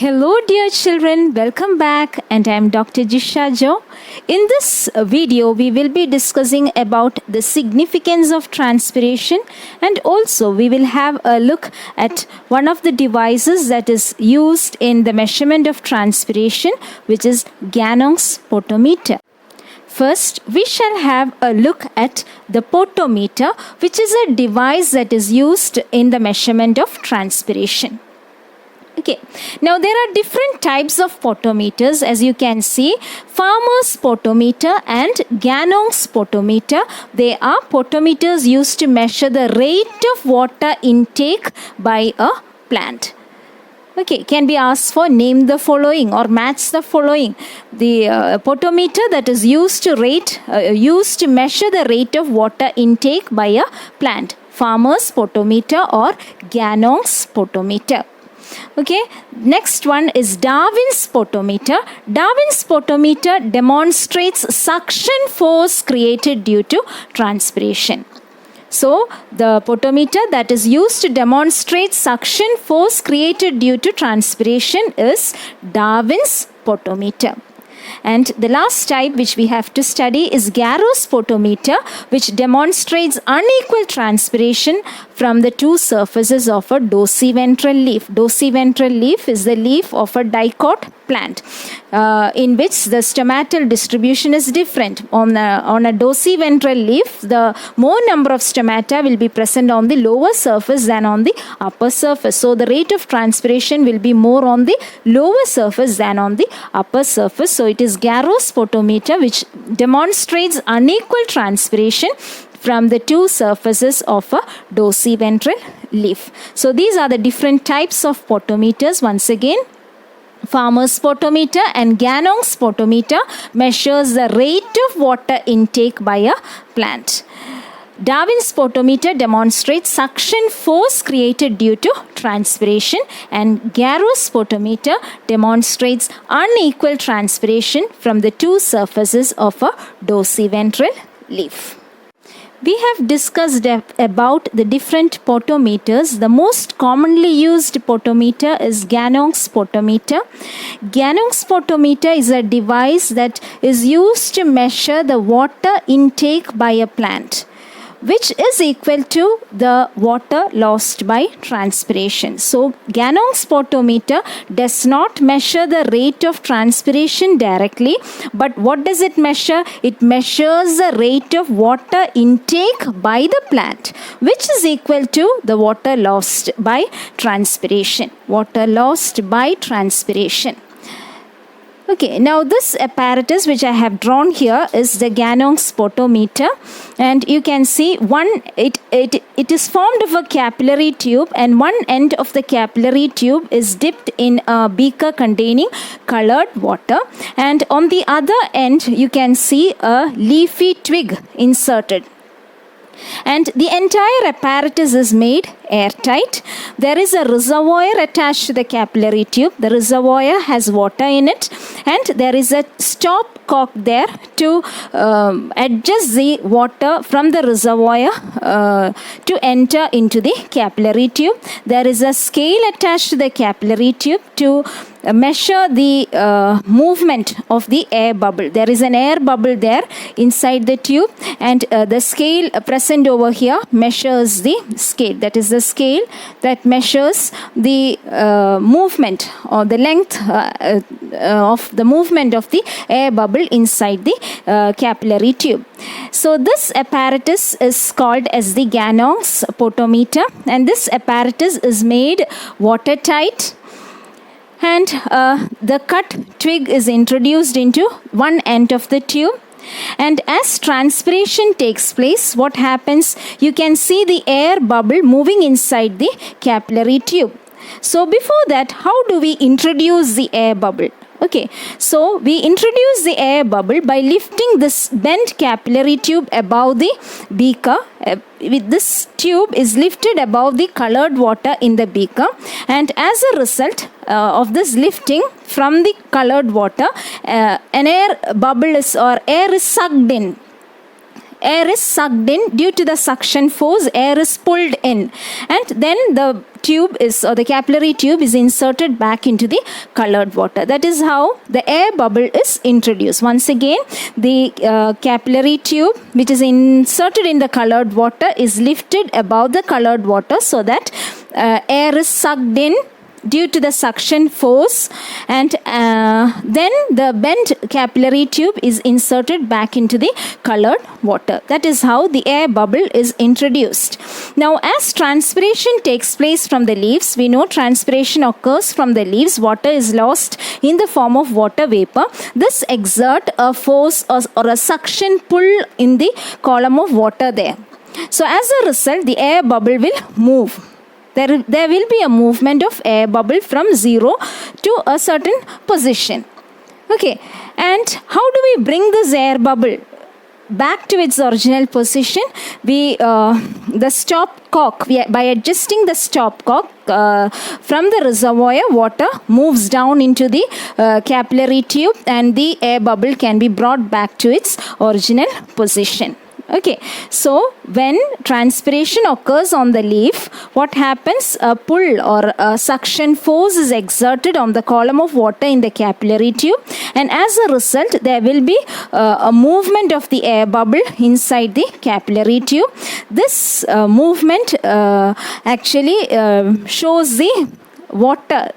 Hello dear children, welcome back, and I am Dr. Jisha Joe. In this video we will be discussing about the significance of transpiration, and also we will have a look at one of the devices that is used in the measurement of transpiration, which is Ganongs Potometer. First, we shall have a look at the potometer, which is a device that is used in the measurement of transpiration. Okay, now there are different types of potometers, as you can see: farmer's potometer and Ganongs potometer. They are potometers used to measure the rate of water intake by a plant. Okay, can be asked for name the following or match the following. The potometer that is used to measure the rate of water intake by a plant: farmer's potometer or Ganongs potometer. Okay, next one is Darwin's potometer. Darwin's potometer demonstrates suction force created due to transpiration. So, the potometer that is used to demonstrate suction force created due to transpiration is Darwin's potometer. And the last type which we have to study is Garrow's potometer, which demonstrates unequal transpiration from the two surfaces of a dorsiventral leaf. Dorsiventral leaf is the leaf of a dicot plant, in which the stomatal distribution is different. On a dorsiventral leaf, the more number of stomata will be present on the lower surface than on the upper surface. So the rate of transpiration will be more on the lower surface than on the upper surface. So it is Garrow's potometer which demonstrates unequal transpiration from the two surfaces of a dorsiventral leaf. So these are the different types of potometers. Once again, farmer's potometer and Ganong's potometer measures the rate of water intake by a plant. Darwin's potometer demonstrates suction force created due to transpiration, and Garrow's potometer demonstrates unequal transpiration from the two surfaces of a dorsiventral leaf. We have discussed about the different potometers. The most commonly used potometer is Ganong's potometer. Ganong's potometer is a device that is used to measure the water intake by a plant, which is equal to the water lost by transpiration. So, Ganong's potometer does not measure the rate of transpiration directly, but what does it measure? It measures the rate of water intake by the plant, which is equal to the water lost by transpiration. Water lost by transpiration. Okay, now this apparatus which I have drawn here is the Ganong's potometer, and you can see it is formed of a capillary tube, and one end of the capillary tube is dipped in a beaker containing colored water, and on the other end you can see a leafy twig inserted. And the entire apparatus is made airtight. There is a reservoir attached to the capillary tube. The reservoir has water in it, and there is a stopcock there to adjust the water from the reservoir to enter into the capillary tube. There is a scale attached to the capillary tube to measure the movement of the air bubble. There is an air bubble there inside the tube, and the scale present over here measures the scale. That is the scale that measures the movement or the length of the movement of the air bubble inside the capillary tube. So this apparatus is called as the Ganong's potometer, and this apparatus is made watertight, and the cut twig is introduced into one end of the tube. And as transpiration takes place, what happens? You can see the air bubble moving inside the capillary tube. So before that, how do we introduce the air bubble? Okay, so we introduce the air bubble by lifting this bent capillary tube above the beaker. This tube is lifted above the colored water in the beaker, and as a result of this lifting from the colored water, an air bubble is sucked in. air is sucked in. Due to the suction force, air is pulled in, and then the tube is, or the capillary tube is inserted back into the colored water. That is how the air bubble is introduced. Once again, the capillary tube which is inserted in the colored water is lifted above the colored water so that air is sucked in due to the suction force, and then the bent capillary tube is inserted back into the colored water. That is how the air bubble is introduced. Now, as transpiration takes place from the leaves, we know transpiration occurs from the leaves. Water is lost in the form of water vapor. This exerts a force or a suction pull in the column of water there. So, as a result, the air bubble will move. There will be a movement of air bubble from 0 to a certain position. Okay, and how do we bring this air bubble back to its original position? The stopcock, by adjusting the stopcock from the reservoir, water moves down into the capillary tube and the air bubble can be brought back to its original position. Okay, so when transpiration occurs on the leaf, what happens? A pull or a suction force is exerted on the column of water in the capillary tube, and as a result, there will be a movement of the air bubble inside the capillary tube. This movement actually shows the water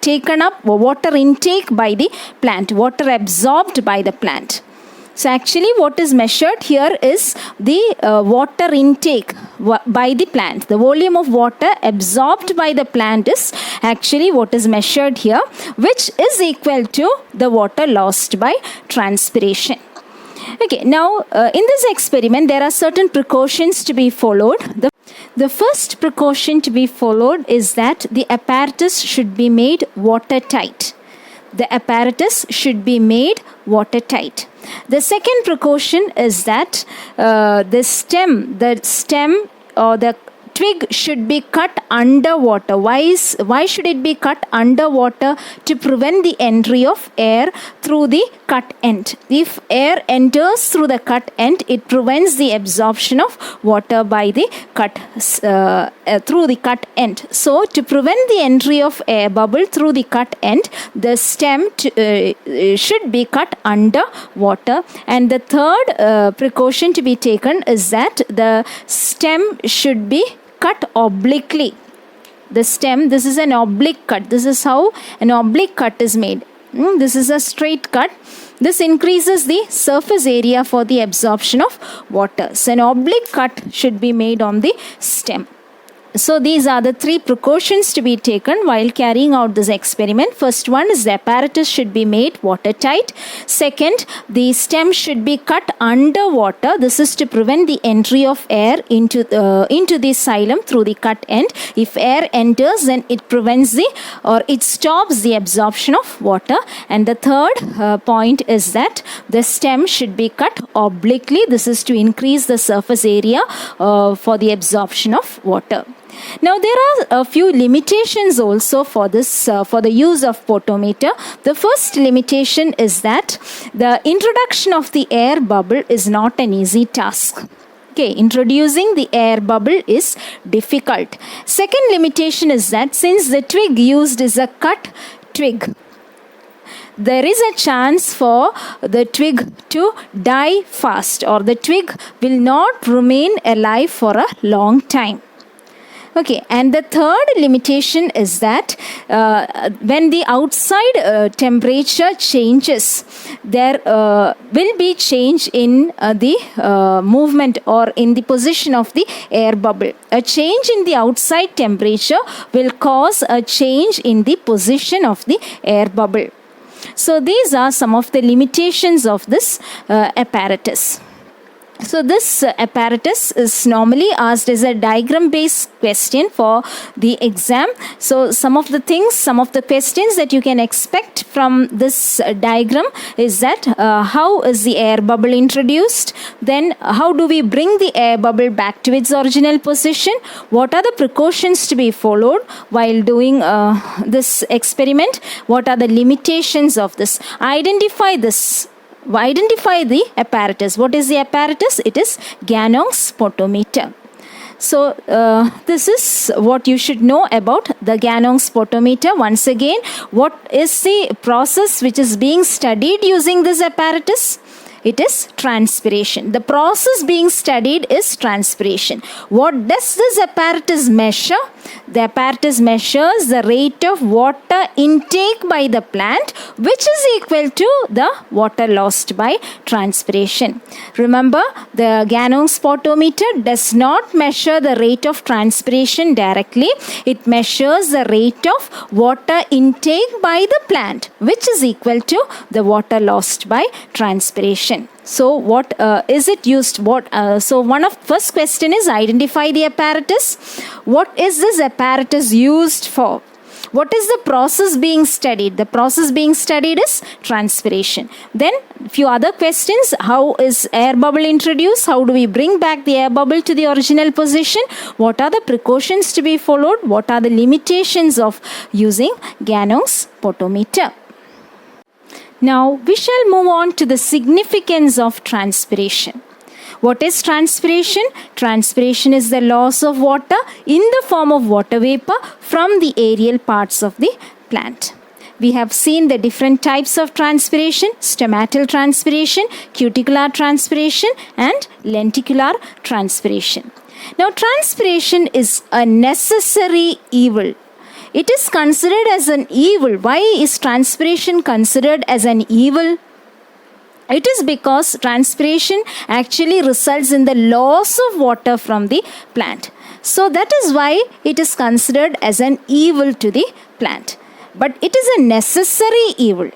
taken up, water intake by the plant, water absorbed by the plant. So actually what is measured here is the water intake by the plant. The volume of water absorbed by the plant is actually what is measured here, which is equal to the water lost by transpiration. Okay, now in this experiment there are certain precautions to be followed. The first precaution to be followed is that the apparatus should be made watertight. The apparatus should be made watertight. The second precaution is that the stem or the twig should be cut underwater. Why should it be cut underwater? To prevent the entry of air through the cut end. If air enters through the cut end, it prevents the absorption of water by the through the cut end. So, to prevent the entry of air bubble through the cut end, the stem should be cut underwater. And the third precaution to be taken is that the stem should be cut obliquely. The stem, this is an oblique cut. This is how an oblique cut is made. This is a straight cut. This increases the surface area for the absorption of water. So an oblique cut should be made on the stem. So these are the three precautions to be taken while carrying out this experiment. First one is the apparatus should be made watertight. Second, the stem should be cut underwater. This is to prevent the entry of air into the xylem through the cut end. If air enters, then it prevents it stops the absorption of water. And the third point is that the stem should be cut obliquely. This is to increase the surface area for the absorption of water. Now there are a few limitations also for this for the use of potometer. The first limitation is that the introduction of the air bubble is not an easy task. Okay, introducing the air bubble is difficult. Second limitation is that since the twig used is a cut twig, there is a chance for the twig to die fast, or the twig will not remain alive for a long time. Okay, and the third limitation is that when the outside temperature changes, there will be change in the movement or in the position of the air bubble. A change in the outside temperature will cause a change in the position of the air bubble. So these are some of the limitations of this apparatus. So this apparatus is normally asked as a diagram-based question for the exam. So some of the questions that you can expect from this diagram is that how is the air bubble introduced? Then how do we bring the air bubble back to its original position? What are the precautions to be followed while doing this experiment? What are the limitations of this? Identify this identify the apparatus. What is the apparatus? It is Ganongs Potometer. So this is what you should know about the Ganongs Potometer. Once again, what is the process which is being studied using this apparatus? It is transpiration. The process being studied is transpiration. What does this apparatus measure? The apparatus measures the rate of water intake by the plant, which is equal to the water lost by transpiration. Remember, the Ganongs Potometer does not measure the rate of transpiration directly. It measures the rate of water intake by the plant, which is equal to the water lost by transpiration. So what is it used? So one of first question is identify the apparatus. What is this apparatus used for? What is the process being studied? The process being studied is transpiration. Then few other questions. How is air bubble introduced? How do we bring back the air bubble to the original position? What are the precautions to be followed? What are the limitations of using Ganongs Potometer? Now we shall move on to the significance of transpiration. What is transpiration? Transpiration is the loss of water in the form of water vapor from the aerial parts of the plant. We have seen the different types of transpiration: stomatal transpiration, cuticular transpiration, and lenticular transpiration. Now transpiration is a necessary evil. It is considered as an evil. Why is transpiration considered as an evil? It is because transpiration actually results in the loss of water from the plant. So that is why it is considered as an evil to the plant. But it is a necessary evil.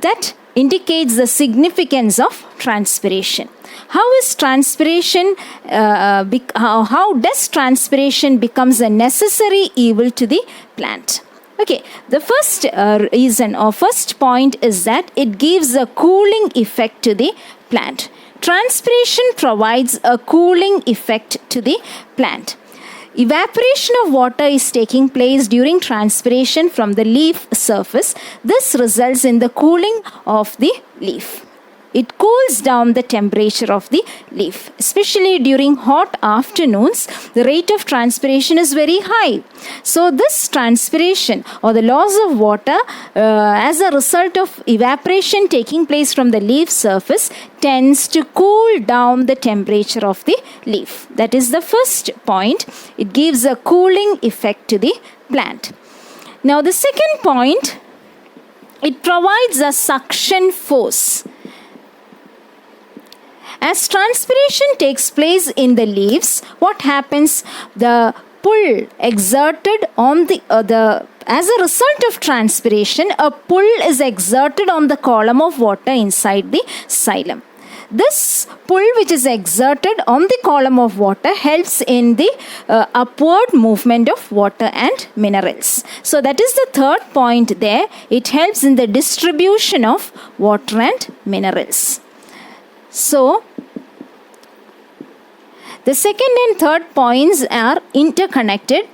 That indicates the significance of transpiration. How is transpiration, how does transpiration becomes a necessary evil to the plant? Okay, the first reason or first point is that it gives a cooling effect to the plant. Transpiration provides a cooling effect to the plant. Evaporation of water is taking place during transpiration from the leaf surface. This results in the cooling of the leaf. It cools down the temperature of the leaf. Especially during hot afternoons, the rate of transpiration is very high. So this transpiration or the loss of water as a result of evaporation taking place from the leaf surface tends to cool down the temperature of the leaf. That is the first point. It gives a cooling effect to the plant. Now the second point, it provides a suction force. As transpiration takes place in the leaves, what happens? The pull exerted on as a result of transpiration, a pull is exerted on the column of water inside the xylem. This pull which is exerted on the column of water helps in the upward movement of water and minerals. So that is the third point there. It helps in the distribution of water and minerals. So, the second and third points are interconnected.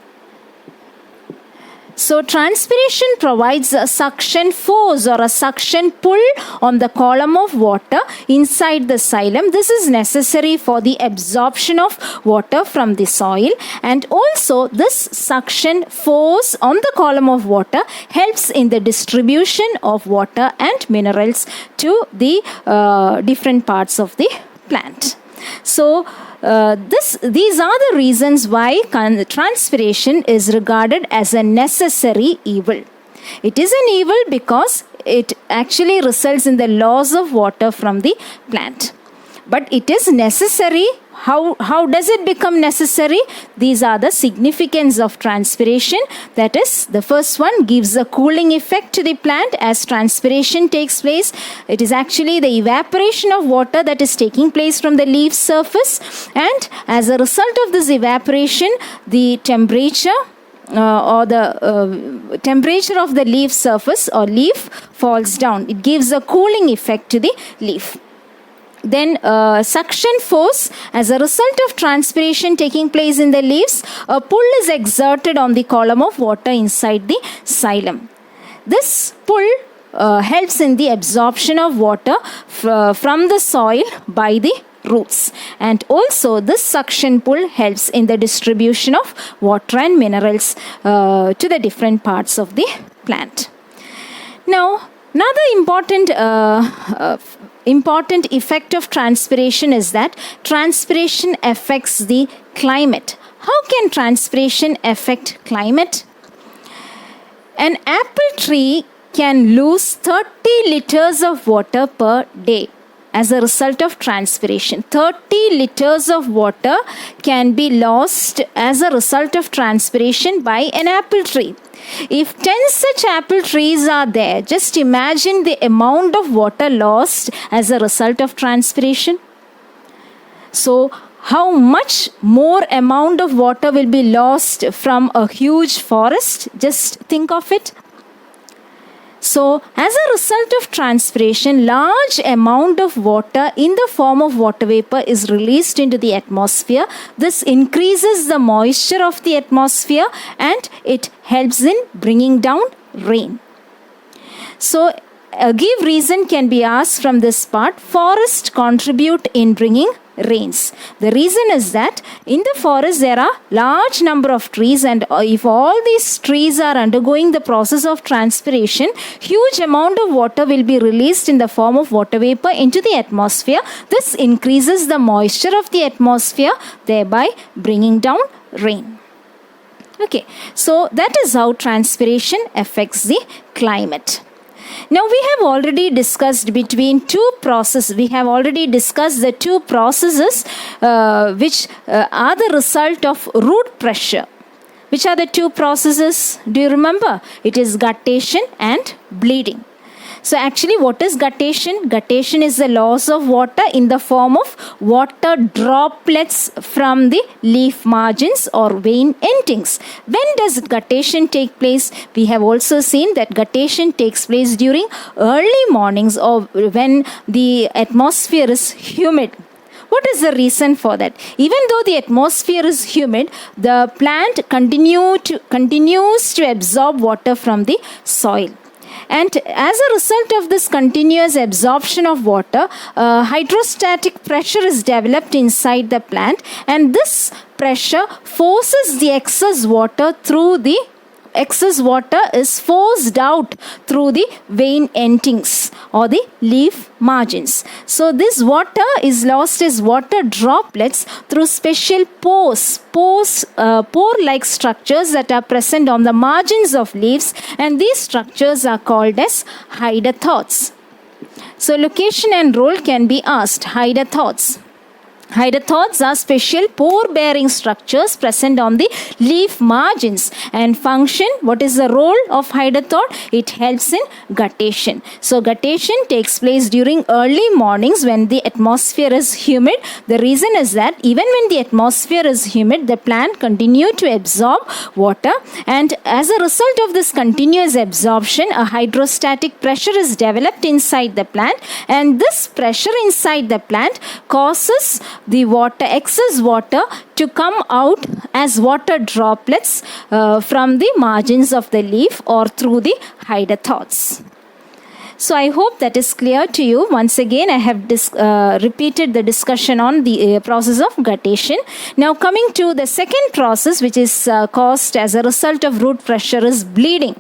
So, transpiration provides a suction force or a suction pull on the column of water inside the xylem. This is necessary for the absorption of water from the soil, and also this suction force on the column of water helps in the distribution of water and minerals to the different parts of the plant. So, these are the reasons why transpiration is regarded as a necessary evil. It is an evil because it actually results in the loss of water from the plant. But it is necessary. How does it become necessary? These are the significance of transpiration. That is, the first one gives a cooling effect to the plant as transpiration takes place. It is actually the evaporation of water that is taking place from the leaf surface, and as a result of this evaporation, the temperature temperature of the leaf surface or leaf falls down. It gives a cooling effect to the leaf. Then suction force, as a result of transpiration taking place in the leaves, a pull is exerted on the column of water inside the xylem. This pull helps in the absorption of water from the soil by the roots, and also this suction pull helps in the distribution of water and minerals to the different parts of the plant. Now, another important effect of transpiration is that transpiration affects the climate. How can transpiration affect climate? An apple tree can lose 30 liters of water per day as a result of transpiration. 30 liters of water can be lost as a result of transpiration by an apple tree. If 10 such apple trees are there, just imagine the amount of water lost as a result of transpiration. So, how much more amount of water will be lost from a huge forest? Just think of it. So, as a result of transpiration, large amount of water in the form of water vapor is released into the atmosphere. This increases the moisture of the atmosphere and it helps in bringing down rain. So, a give reason can be asked from this part. Forests contribute in bringing rains. The reason is that in the forest there are large number of trees, and if all these trees are undergoing the process of transpiration, huge amount of water will be released in the form of water vapor into the atmosphere. This increases the moisture of the atmosphere, thereby bringing down rain. Okay, so that is how transpiration affects the climate. Now, we have already discussed between two processes. We have already discussed the two processes which are the result of root pressure. Which are the two processes? Do you remember? It is guttation and bleeding. So actually, what is guttation? Guttation is the loss of water in the form of water droplets from the leaf margins or vein endings. When does guttation take place? We have also seen that guttation takes place during early mornings or when the atmosphere is humid. What is the reason for that? Even though the atmosphere is humid, the plant continues to absorb water from the soil. And as a result of this continuous absorption of water, hydrostatic pressure is developed inside the plant, and this pressure forces the excess water is forced out through the vein endings or the leaf margins. So this water is lost as water droplets through special pore-like structures that are present on the margins of leaves, and these structures are called as hydatodes. So location and role can be asked. Hydatodes. Hydatodes are special pore-bearing structures present on the leaf margins, and function, what is the role of hydatode? It helps in guttation. So guttation takes place during early mornings when the atmosphere is humid. The reason is that even when the atmosphere is humid, the plant continues to absorb water, and as a result of this continuous absorption, a hydrostatic pressure is developed inside the plant, and this pressure inside the plant causes the excess water to come out as water droplets from the margins of the leaf or through the hydatodes. So I hope that is clear to you. Once again, I have repeated the discussion on the process of guttation. Now coming to the second process, which is caused as a result of root pressure, is bleeding.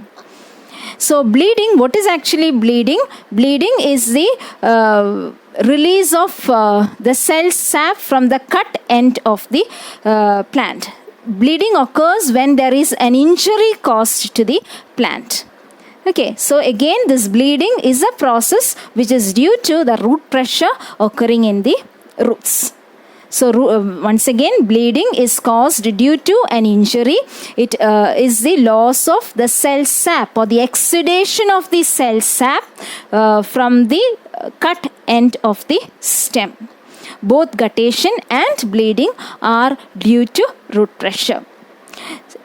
So bleeding, what is actually bleeding? Bleeding is the release of the cell sap from the cut end of the plant. Bleeding occurs when there is an injury caused to the plant. Okay, so again this bleeding is a process which is due to the root pressure occurring in the roots. So once again, bleeding is caused due to an injury. It is the loss of the cell sap or the exudation of the cell sap from the cut end of the stem. Both guttation and bleeding are due to root pressure.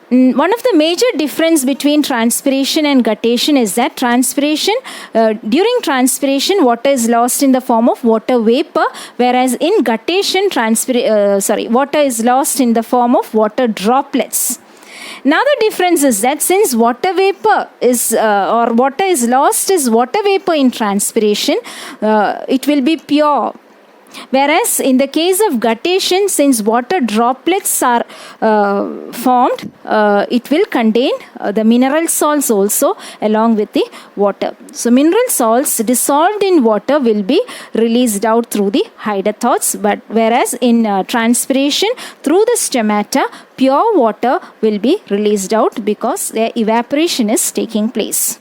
One of the major difference between transpiration and guttation is that during transpiration, water is lost in the form of water vapor, whereas in guttation, water is lost in the form of water droplets. Now the difference is that since water vapor is or water is lost as water vapor in transpiration, it will be pure. Whereas in the case of guttation, since water droplets are formed, it will contain the mineral salts also along with the water. So mineral salts dissolved in water will be released out through the hydrothots, but whereas in transpiration through the stomata, pure water will be released out because their evaporation is taking place.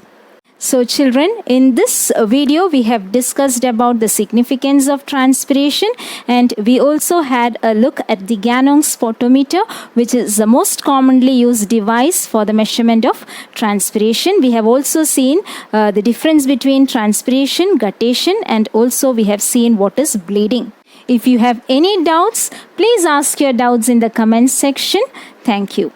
So children, in this video we have discussed about the significance of transpiration, and we also had a look at the Ganongs Potometer, which is the most commonly used device for the measurement of transpiration. We have also seen the difference between transpiration, guttation, and also we have seen what is bleeding. If you have any doubts, please ask your doubts in the comments section. Thank you.